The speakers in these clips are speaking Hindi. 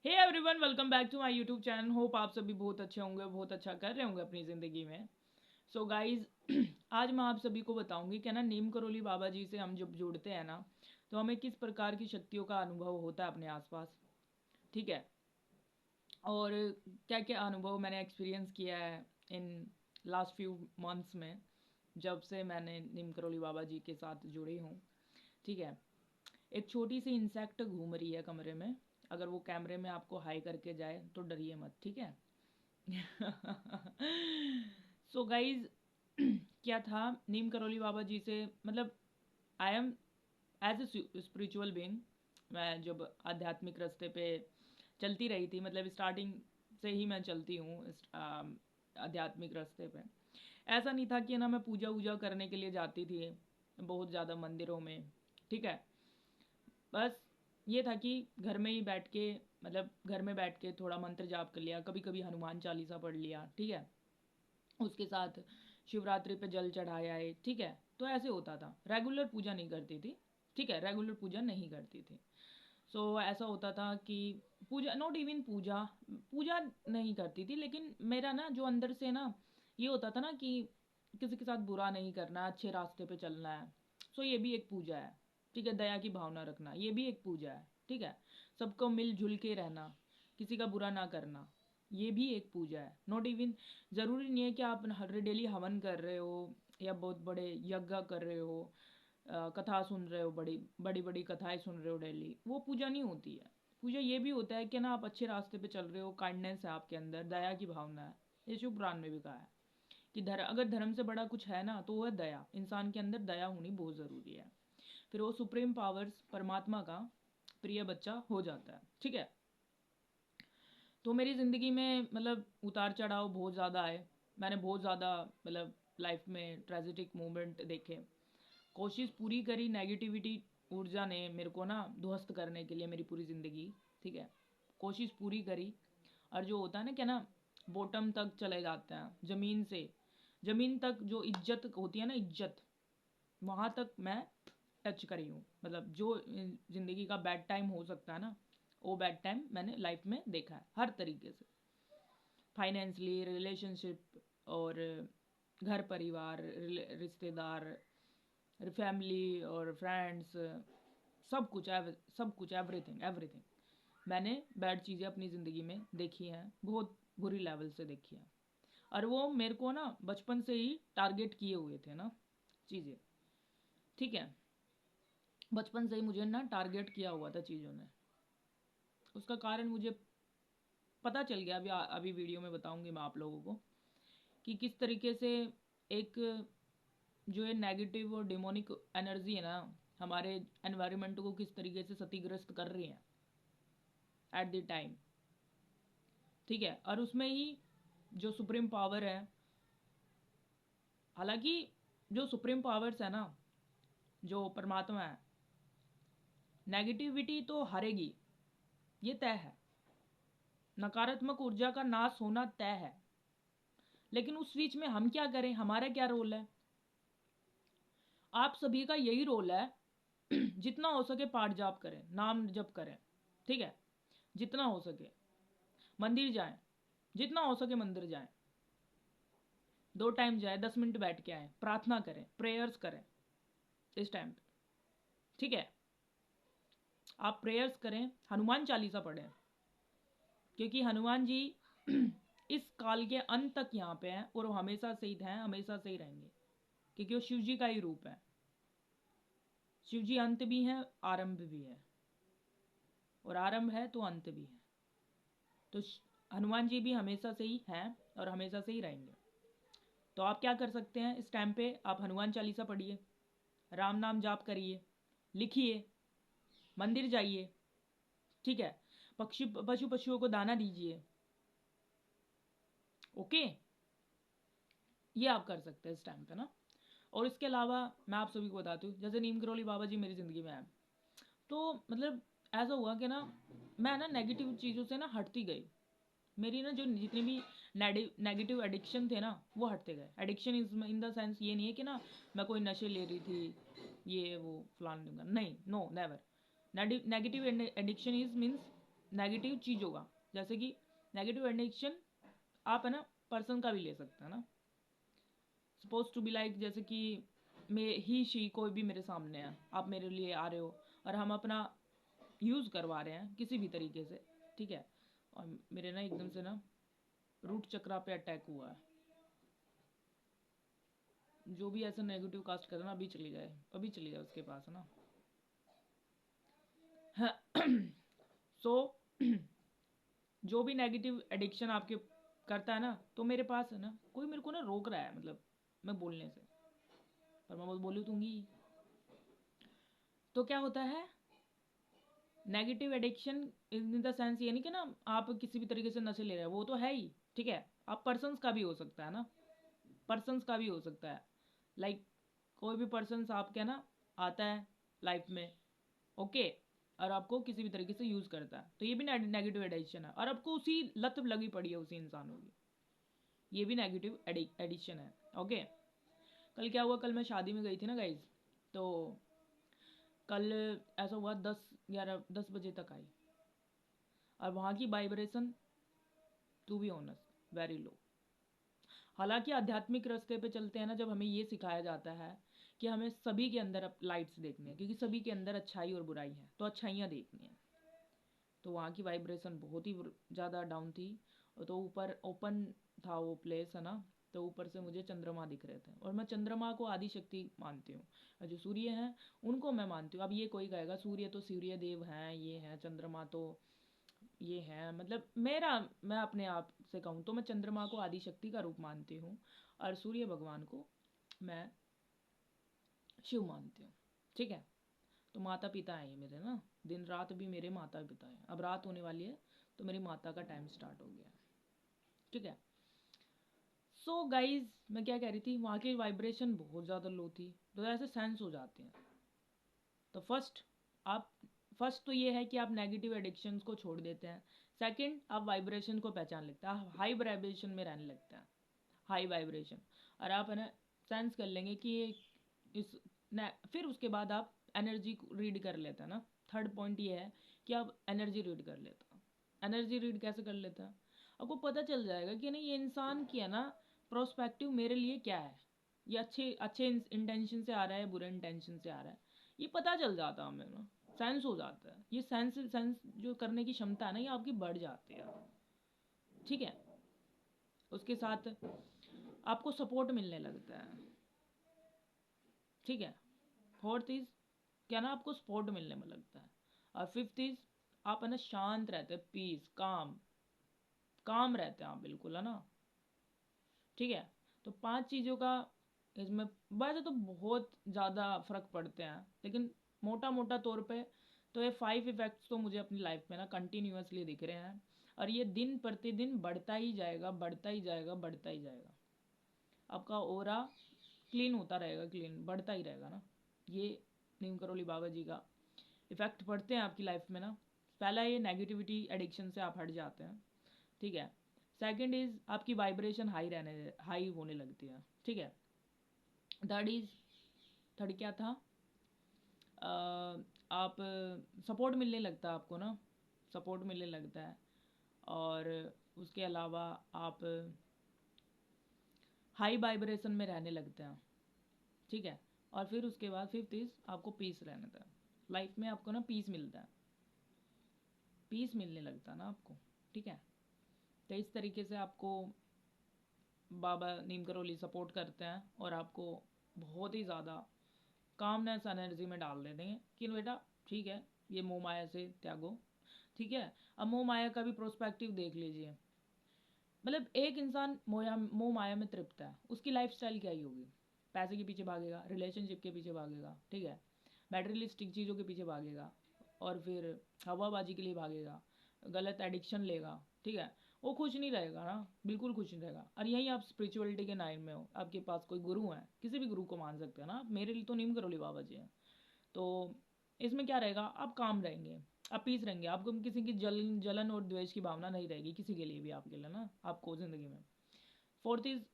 Hey everyone, welcome back to my YouTube channel. Hope आप सभी बहुत अच्छे होंगे, बहुत अच्छा कर रहे होंगे अपनी ज़िंदगी में। सो गाइज, आज मैं आप सभी को बताऊंगी कि ना नीम करोली बाबा जी से हम जब जुड़ते हैं ना, तो हमें किस प्रकार की शक्तियों का अनुभव होता है अपने आसपास। ठीक है। और क्या क्या अनुभव मैंने एक्सपीरियंस किया है इन लास्ट फ्यू मंथ्स में, जब से मैंने नीम करोली बाबा जी के साथ जुड़ी हूँ। ठीक है। एक छोटी सी इंसेक्ट घूम रही है कमरे में। अगर वो कैमरे में आपको हाई करके जाए तो डरिए मत, ठीक है। सो गाइज, क्या था, नीम करोली बाबा जी से मतलब I am as a spiritual being. मैं जब आध्यात्मिक रास्ते पे चलती रही थी, मतलब स्टार्टिंग से ही मैं चलती हूँ आध्यात्मिक रास्ते पे। ऐसा नहीं था कि ना मैं पूजा वूजा करने के लिए जाती थी बहुत ज़्यादा मंदिरों में। ठीक है। बस ये था कि घर में ही बैठ के, मतलब घर में बैठ के थोड़ा मंत्र जाप कर लिया, कभी कभी हनुमान चालीसा पढ़ लिया। ठीक है। उसके साथ शिवरात्रि पे जल चढ़ाया है। ठीक है। तो ऐसे होता था, रेगुलर पूजा नहीं करती थी। ठीक है, रेगुलर पूजा नहीं करती थी। सो ऐसा होता था कि पूजा, नॉट इवन पूजा, पूजा नहीं करती थी, लेकिन मेरा ना जो अंदर से ना ये होता था ना कि किसी के साथ बुरा नहीं करना, अच्छे रास्ते पे चलना है। सो ये भी एक पूजा है। ठीक है, दया की भावना रखना, ये भी एक पूजा है। ठीक है। सबको मिलजुल के रहना, किसी का बुरा ना करना, ये भी एक पूजा है। नॉट इवन, ज़रूरी नहीं है कि आप हर डेली हवन कर रहे हो या बहुत बड़े यज्ञ कर रहे हो, कथा सुन रहे हो, बड़ी बड़ी बड़ी कथाएं सुन रहे हो डेली, वो पूजा नहीं होती है। पूजा ये भी होता है कि ना आप अच्छे रास्ते पे चल रहे हो, काइंडनेस है आपके अंदर, दया की भावना है। ये शिव पुराण में भी कहा है कि अगर धर्म से बड़ा कुछ है ना तो वो है दया। इंसान के अंदर दया होनी बहुत ज़रूरी है। फिर वो सुप्रीम पावर्स परमात्मा का प्रिय बच्चा हो जाता है। ठीक है। तो मेरी ज़िंदगी में मतलब उतार चढ़ाव बहुत ज़्यादा आए। मैंने बहुत ज़्यादा मतलब लाइफ में ट्रेजिटिक मोमेंट देखे। कोशिश पूरी करी, नेगेटिविटी ऊर्जा ने मेरे को ना ध्वस्त करने के लिए मेरी पूरी ज़िंदगी। ठीक है। कोशिश पूरी करी। और जो होता है ना, क्या ना, बॉटम तक चले जाते हैं, ज़मीन से ज़मीन तक जो इज्जत होती है ना, इज्जत, वहाँ तक मैं टच करी हूँ। मतलब जो ज़िंदगी का बैड टाइम हो सकता है ना, वो बैड टाइम मैंने लाइफ में देखा है हर तरीके से। फाइनेंशली, रिलेशनशिप, और घर परिवार, रिश्तेदार, फैमिली और फ्रेंड्स, सब कुछ, सब कुछ, एवरीथिंग एवरीथिंग। मैंने बैड चीज़ें अपनी ज़िंदगी में देखी हैं, बहुत बुरी लेवल से देखी हैं। और वो मेरे को ना बचपन से ही टारगेट किए हुए थे ना चीज़ें। ठीक है। बचपन से ही मुझे ना टारगेट किया हुआ था चीज़ों ने। उसका कारण मुझे पता चल गया। अभी अभी वीडियो में बताऊंगी मैं आप लोगों को कि किस तरीके से एक जो ये नेगेटिव और डिमोनिक एनर्जी है ना, हमारे एनवायरनमेंट को किस तरीके से क्षतिग्रस्त कर रही है एट द टाइम। ठीक है। और उसमें ही जो सुप्रीम पावर है, हालांकि जो सुप्रीम पावर्स है ना, जो परमात्मा है, नेगेटिविटी तो हारेगी, ये तय है। नकारात्मक ऊर्जा का नाश होना तय है। लेकिन उस बीच में हम क्या करें, हमारा क्या रोल है? आप सभी का यही रोल है, जितना हो सके पाठ जाप करें, नाम जप करें। ठीक है। जितना हो सके मंदिर जाएं, जितना हो सके मंदिर जाएं, 2 टाइम जाए, 10 मिनट बैठ के आए, प्रार्थना करें, प्रेयर्स करें इस टाइम पे। ठीक है। आप प्रेयर्स करें, हनुमान चालीसा पढ़ें, क्योंकि हनुमान जी इस काल के अंत तक यहाँ पे हैं और वो हमेशा से ही हैं, हमेशा से ही रहेंगे, क्योंकि वो शिव जी का ही रूप है। शिव जी अंत भी हैं, आरंभ भी है, और आरंभ है तो अंत भी है। तो हनुमान जी भी हमेशा से ही हैं और हमेशा से ही रहेंगे। तो आप क्या कर सकते हैं इस टाइम पे? आप हनुमान चालीसा पढ़िए, राम नाम जाप करिए, लिखिए, मंदिर जाइए। ठीक है। पशुओं को दाना दीजिए। ओके। ये आप कर सकते हैं इस टाइम पे ना। और इसके अलावा मैं आप सभी को बताती हूँ, जैसे नीम करोली बाबा जी मेरी ज़िंदगी में आए, तो मतलब ऐसा हुआ कि ना मैं ना नेगेटिव चीज़ों से ना हटती गई। मेरी ना जो जितनी भी नेगेटिव एडिक्शन थे ना, वो हटते गए। Addiction is in the sense ये नहीं है कि ना मैं कोई नशे ले रही थी, ये वो फलान ढिमकान, नहीं, no never. Negative addiction is means negative चीज़ों का, जैसे कि नेगेटिव एडिक्शन आप है ना पर्सन का भी ले सकते हैं ना। सपोज टू बी लाइक, जैसे कि मैं ही शी कोई भी मेरे सामने है, आप मेरे लिए आ रहे हो और हम अपना यूज़ करवा रहे हैं किसी भी तरीके से, ठीक है, और मेरे ना एकदम से ना रूट चक्रा पे अटैक हुआ है। जो भी ऐसा नेगेटिव कास्ट करे ना अभी चली जाए, अभी चली जाए उसके पास है ना। सो जो भी नेगेटिव एडिक्शन आपके करता है ना, तो मेरे पास है ना कोई मेरे को ना रोक रहा है, मतलब मैं बोलने से, पर मैं बोलूँ दूंगी। तो क्या होता है, negative addiction in the sense ये नहीं कि ना आप किसी भी तरीके से नशे ले रहे हैं, वो तो है ही, ठीक है, आप पर्सन्स का भी हो सकता है ना, पर्सन्स का भी हो सकता है। लाइक कोई भी पर्सन्स आपके ना आता है लाइफ में, ओके, और आपको किसी भी तरीके से यूज़ करता है, तो ये भी नेगेटिव एडिक्शन है, और आपको उसी लत लगी पड़ी है उसी इंसानों की, ये भी नेगेटिव एडिक्शन है। ओके, कल क्या हुआ, कल मैं शादी में गई थी ना गाइज, तो कल ऐसा हुआ 10 11 10 बजे तक आई, और वहाँ की vibration to be honest very low. हालांकि आध्यात्मिक रास्ते पे चलते हैं ना, जब हमें ये सिखाया जाता है कि हमें सभी के अंदर लाइट्स देखनी है, क्योंकि सभी के अंदर अच्छाई और बुराई है, तो अच्छाइयाँ देखनी है। तो वहाँ की वाइब्रेशन बहुत ही ज़्यादा डाउन थी, तो ऊपर ओपन था वो प्लेस है ना, तो ऊपर से मुझे चंद्रमा दिख रहे थे, और मैं चंद्रमा को आदि शक्ति मानती हूँ, और जो सूर्य हैं उनको मैं मानती हूँ। अब ये कोई कहेगा सूर्य तो सूर्य देव हैं, ये हैं, चंद्रमा तो ये है, मतलब मैं अपने आप से कहूँ तो मैं चंद्रमा को आदि शक्ति का रूप मानती हूँ, और सूर्य भगवान को मैं शिव मानती हूँ, ठीक है। तो माता पिता हैं ये मेरे ना, दिन रात भी मेरे माता पिता हैं। अब रात होने वाली है तो मेरी माता का टाइम स्टार्ट हो गया है, ठीक है। सो गाइज मैं क्या कह रही थी, वहाँ की वाइब्रेशन बहुत ज़्यादा लो थी, तो ऐसे सेंस हो जाते हैं। तो आप फर्स्ट तो ये है कि आप नेगेटिव एडिक्शंस को छोड़ देते हैं। सेकंड, आप वाइब्रेशन को पहचान लेते हैं, आप हाई वाइब्रेशन में रहने लगते हैं, हाई वाइब्रेशन, और आप है ना सेंस कर लेंगे कि ये इस फिर उसके बाद आप एनर्जी रीड कर लेते हैं ना। थर्ड पॉइंट ये है कि आप एनर्जी रीड कर लेते हैं। एनर्जी रीड कैसे कर लेते हैं, आपको पता चल जाएगा कि नहीं ये इंसान की है ना प्रोस्पेक्टिव मेरे लिए क्या है, ये अच्छे अच्छे इंटेंशन से आ रहा है, बुरे इंटेंशन से आ रहा है, ये पता चल जाता है हमें ना, सेंस हो जाता है। ये सेंस जो करने की क्षमता है ना, ये आपकी बढ़ जाती है, ठीक है। उसके साथ आपको सपोर्ट मिलने लगता है, ठीक है। फोर्थ इज क्या ना, आपको सपोर्ट मिलने में लगता है। और फिफ्थ इज आप है ना शांत रहते हैं, पीस काम काम रहते हैं आप, बिल्कुल है ना, ठीक है। तो 5 चीज़ों का इसमें वैसे तो बहुत ज़्यादा फ़र्क पड़ते हैं, लेकिन मोटा मोटा तौर पे तो ये 5 इफ़ेक्ट्स तो मुझे अपनी लाइफ में ना कंटिन्यूसली दिख रहे हैं, और ये दिन प्रतिदिन बढ़ता ही जाएगा, बढ़ता ही जाएगा, बढ़ता ही जाएगा। आपका ओरा क्लीन होता रहेगा, क्लीन बढ़ता ही रहेगा ना। ये नीम करोली बाबा जी का इफ़ेक्ट पड़ते हैं आपकी लाइफ में ना। पहला ये नेगेटिविटी एडिक्शन से आप हट जाते हैं, ठीक है। सेकंड इज आपकी वाइब्रेशन हाई होने लगती है, ठीक है। थर्ड क्या था, आप सपोर्ट मिलने लगता है आपको ना, सपोर्ट मिलने लगता है। और उसके अलावा आप हाई वाइब्रेशन में रहने लगते हैं, ठीक है। और फिर उसके बाद फिफ्थ इज आपको पीस रहने था लाइफ में, आपको ना पीस मिलता है, पीस मिलने लगता है ना आपको, ठीक है। तो इस तरीके से आपको बाबा नीम करोली सपोर्ट करते हैं, और आपको बहुत ही ज़्यादा कामनेस एनर्जी में डाल देते हैं कि बेटा ठीक है, ये मोह माया से त्यागो, ठीक है। अब मोह माया का भी प्रोस्पेक्टिव देख लीजिए, मतलब एक इंसान मोह माया में तृप्त है, उसकी लाइफ स्टाइल क्या ही होगी, पैसे के पीछे भागेगा, रिलेशनशिप के पीछे भागेगा, ठीक है, मटेरियलिस्टिक चीज़ों के पीछे भागेगा, और फिर हवाबाजी के लिए भागेगा, गलत एडिक्शन लेगा, ठीक है। वो खुश नहीं रहेगा ना, बिल्कुल खुश नहीं रहेगा। और यहीं आप स्पिरिचुअलिटी के लाइन में हो, आपके पास कोई गुरु है, किसी भी गुरु को मान सकते हैं ना आप, मेरे लिए तो नीम करोली बाबा जी हैं। तो इसमें क्या रहेगा, आप काम रहेंगे, आप पीस रहेंगे, आपको किसी की जलन और द्वेष की भावना नहीं रहेगी किसी के लिए भी, आपके लिए ना, आपको ज़िंदगी में। फोर्थ इज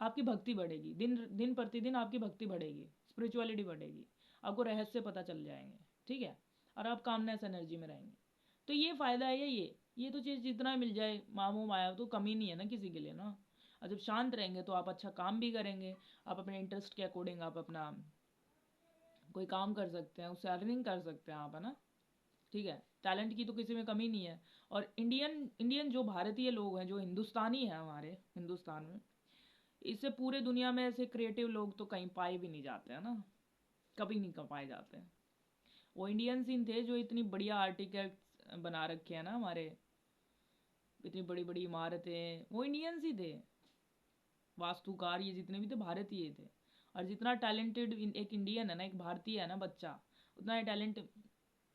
आपकी भक्ति बढ़ेगी, दिन दिन प्रतिदिन आपकी भक्ति बढ़ेगी, स्पिरिचुअलिटी बढ़ेगी, आपको रहस्य पता चल जाएंगे, ठीक है। और आप कामनेस एनर्जी में रहेंगे। तो ये फ़ायदा है ये तो चीज़ जितना मिल जाए मामो माया तो कमी नहीं है ना किसी के लिए ना। और जब शांत रहेंगे तो आप अच्छा काम भी करेंगे, आप अपने इंटरेस्ट के अकॉर्डिंग आप अपना कोई काम कर सकते हैं, उससे अर्निंग कर सकते हैं आप, है ना। ठीक है, टैलेंट की तो किसी में कमी नहीं है। और इंडियन इंडियन जो भारतीय लोग हैं, जो हिंदुस्तानी हैं हमारे हिंदुस्तान में, इससे पूरे दुनिया में ऐसे क्रिएटिव लोग तो कहीं पाए भी नहीं जाते हैं ना, कभी नहीं पाए जाते हैं। वो इंडियंस ही थे जो इतनी बढ़िया आर्टिकल्स बना रखे हैं ना हमारे, इतनी बड़ी बड़ी इमारतें, वो इंडियंस ही थे। वास्तुकार ये जितने भी थे भारतीय थे। और जितना टैलेंटेड एक इंडियन है ना, एक भारतीय है ना बच्चा, उतना टैलेंट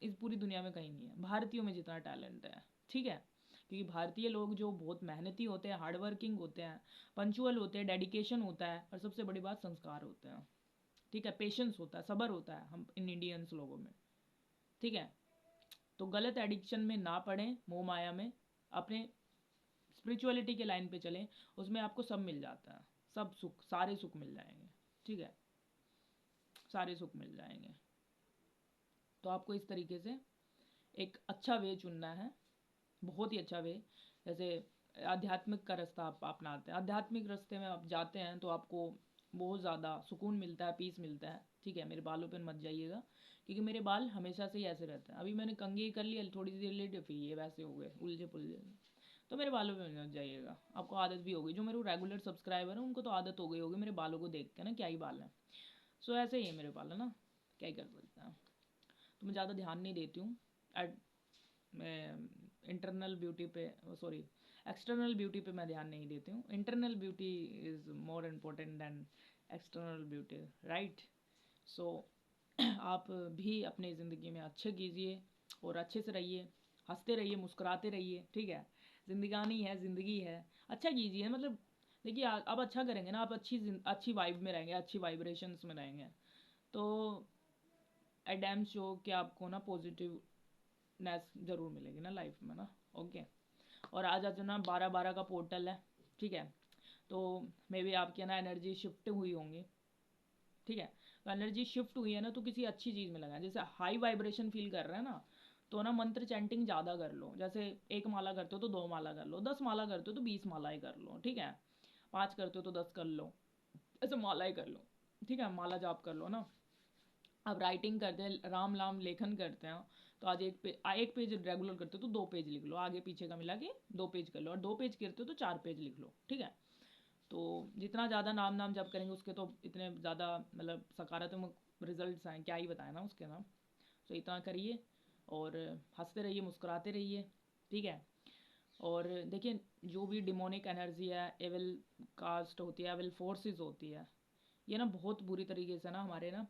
इस पूरी दुनिया में कहीं नहीं है भारतीयों में जितना टैलेंट है। ठीक है, क्योंकि भारतीय लोग जो बहुत मेहनती होते हैं, हार्ड वर्किंग होते हैं, पंचुअल होते हैं, डेडिकेशन होता है, और सबसे बड़ी बात संस्कार होते हैं। ठीक है, पेशेंस होता है, सब्र होता है हम इन इंडियंस लोगों में। ठीक है, तो गलत एडिक्शन में ना पड़ें, मोह माया में, अपने स्पिरिचुअलिटी के लाइन पे चलें, उसमें आपको सब मिल जाता है, सब सुख, सारे सुख मिल जाएंगे। ठीक है, सारे सुख मिल जाएंगे। तो आपको इस तरीके से एक अच्छा वे चुनना है, बहुत ही अच्छा वे। जैसे आध्यात्मिक का रास्ता आप अपनाते हैं, आध्यात्मिक रास्ते में आप जाते हैं तो आपको बहुत ज़्यादा सुकून मिलता है, पीस मिलता है। ठीक है, मेरे बालों पे मत जाइएगा, क्योंकि मेरे बाल हमेशा से ही ऐसे रहते हैं। अभी मैंने कंघी कर लिया, थोड़ी देर लेटे, फिर ये वैसे हो गए उलझे पुलझे। तो मेरे बालों पे मत जाइएगा, आपको आदत भी होगी। जो मेरे रेगुलर सब्सक्राइबर हैं उनको तो आदत हो गई होगी मेरे बालों को देख के ना, क्या ही बाल हैं। सो ऐसे ही है मेरे बाल, है ना, क्या ही कर सकते हैं। तो मैं ज़्यादा ध्यान नहीं देती हूँ। मैं इंटरनल ब्यूटी पे, सॉरी, एक्सटर्नल ब्यूटी पे मैं ध्यान नहीं देती हूँ। Internal beauty is more important than external beauty, right. So आप भी अपनी ज़िंदगी में अच्छे कीजिए और अच्छे से रहिए, हंसते रहिए, मुस्कुराते रहिए। ठीक है, जिंदगानी है, ज़िंदगी है, अच्छा कीजिए। मतलब देखिए, आप अच्छा करेंगे ना, आप अच्छी वाइब में रहेंगे, अच्छी वाइब्रेशंस में रहेंगे, तो आई डैम श्योर कि आपको ना पॉजिटिवनेस ज़रूर मिलेगी ना लाइफ में ना। ओके, और आज आज ना 12-12 का पोर्टल है। ठीक है, तो मे बी आपके ना एनर्जी शिफ्ट हुई होंगी। ठीक है, तो एनर्जी शिफ्ट हुई है ना, तो किसी अच्छी चीज़ में लगाएं। जैसे हाई वाइब्रेशन फील कर रहे हैं ना, तो ना मंत्र चैंटिंग ज़्यादा कर लो। जैसे 1 माला करते हो तो 2 माला कर लो, 10 माला करते हो तो 20 मालाएं कर लो। ठीक है, 5 करते हो तो 10 कर लो, ऐसे मालाएं कर लो। ठीक है, माला जाप कर लो ना। अब राइटिंग करते हैं, राम नाम लेखन करते हैं, तो आज एक पेज रेगुलर करते हो तो 2 पेज लिख लो, आगे पीछे का मिला के 2 पेज कर लो। और 2 पेज करते हो तो 4 पेज लिख लो। ठीक है, तो जितना ज़्यादा नाम नाम जप करेंगे उसके तो इतने ज़्यादा मतलब सकारात्मक रिजल्ट्स आए, क्या ही बताए ना उसके नाम। तो इतना करिए और हंसते रहिए, मुस्कुराते रहिए। ठीक है, और देखिए, जो भी डिमोनिक एनर्जी है, एविल कास्ट होती है, एविल फोर्सेस होती है, ये ना बहुत बुरी तरीके से ना हमारे ना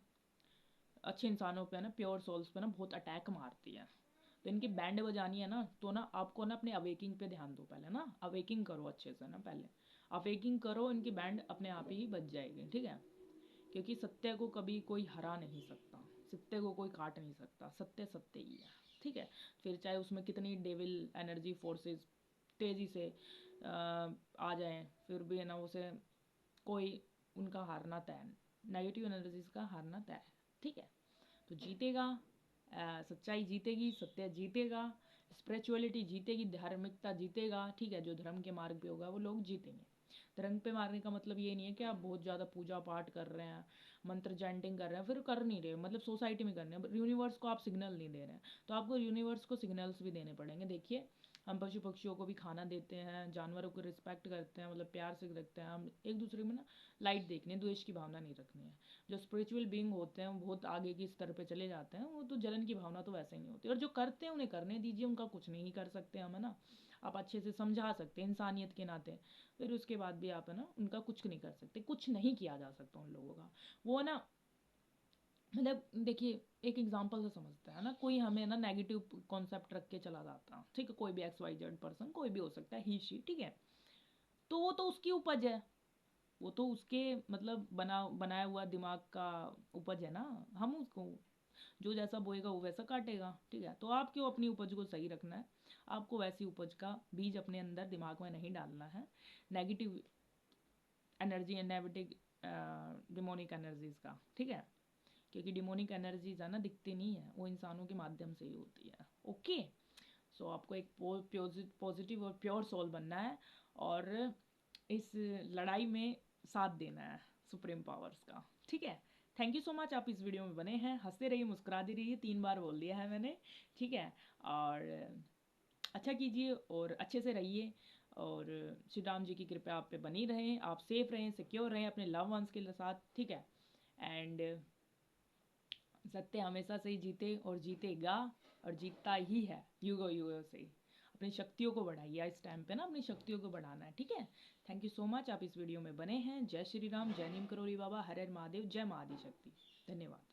अच्छे इंसानों पे ना, प्योर सोल्स पे ना बहुत अटैक मारती है। तो इनकी बैंड बजानी है ना, तो ना आपको ना अपने अवेकिंग पे ध्यान दो पहले ना, अवेकिंग करो अच्छे से ना, पहले अवेकिंग करो, इनकी बैंड अपने आप ही बज जाएगी। ठीक है, क्योंकि सत्य को कभी कोई हरा नहीं सकता, सत्य को कोई काट नहीं सकता, सत्य सत्य ही है। ठीक है, फिर चाहे उसमें कितनी डेविल एनर्जी फोर्सेस तेज़ी से आ जाएं, फिर भी है ना उसे कोई उनका हारना तय है, नेगेटिव एनर्जीज का हारना तय है। ठीक है, तो जीतेगा, सच्चाई जीतेगी, सत्य जीतेगा, स्पिरिचुअलिटी जीतेगी, धार्मिकता जीतेगा। ठीक है, जो धर्म के मार्ग पे होगा वो लोग जीतेंगे। धर्म पे मारने का मतलब ये नहीं है कि आप बहुत ज़्यादा पूजा पाठ कर रहे हैं, मंत्र चैंटिंग कर रहे हैं, फिर कर नहीं रहे, मतलब सोसाइटी में कर रहे हैं, यूनिवर्स को आप सिग्नल नहीं दे रहे हैं, तो आपको यूनिवर्स को सिग्नल्स भी देने पड़ेंगे। देखिए, हम पशु पक्षियों को भी खाना देते हैं, जानवरों को रिस्पेक्ट करते हैं, मतलब प्यार से रखते हैं। हम एक दूसरे में ना लाइट देखनी है, द्वेष की भावना नहीं रखनी है। जो स्पिरिचुअल बीइंग होते हैं वो बहुत आगे की स्तर पे चले जाते हैं, वो तो जलन की भावना तो वैसे ही नहीं होती। और जो करते हैं उन्हें करने दीजिए, उनका कुछ नहीं कर सकते हम, है ना। आप अच्छे से समझा सकते हैं इंसानियत के नाते, फिर उसके बाद भी आप है ना उनका कुछ नहीं कर सकते, कुछ नहीं किया जा सकता उन लोगों का। वो ना मतलब देखिए, एक एग्जांपल से समझते हैं ना, कोई हमें ना नेगेटिव कॉन्सेप्ट रख के चला जाता है। ठीक है, कोई भी XYZ पर्सन, कोई भी हो सकता है, ही शी। ठीक है, तो वो तो उसकी उपज है, वो तो उसके मतलब बनाया हुआ दिमाग का उपज है ना। हम उसको जो जैसा बोएगा वो वैसा काटेगा। ठीक है, तो आप क्यों अपनी उपज को सही रखना है, आपको वैसी उपज का बीज अपने अंदर दिमाग में नहीं डालना है, negative energy and negative demonic energies का। ठीक है, क्योंकि डिमोनिक एनर्जीज है ना दिखती नहीं है, वो इंसानों के माध्यम से ही होती है। ओके, सो आपको एक पॉजिटिव और प्योर सोल बनना है और इस लड़ाई में साथ देना है सुप्रीम पावर्स का, ठीक है। थैंक यू सो मच, आप इस वीडियो में बने हैं, हंसते रहिए, मुस्कुराते रहिए, 3 बार बोल दिया है मैंने, ठीक है। और अच्छा कीजिए और अच्छे से रहिए, और श्री राम जी की कृपा आप पे बनी रहे, आप सेफ रहें, सिक्योर रहें अपने लव वंस के साथ, ठीक है। एंड सत्य हमेशा से ही जीते और जीतेगा, और जीतता ही है युगो युगो से ही। अपनी शक्तियों को बढ़ाइए, इस टाइम पे ना अपनी शक्तियों को बढ़ाना है, ठीक है। थैंक यू सो मच, आप इस वीडियो में बने हैं। जय श्री राम, जय नीम करोली बाबा, हर हर महादेव, जय महाआदि शक्ति। धन्यवाद।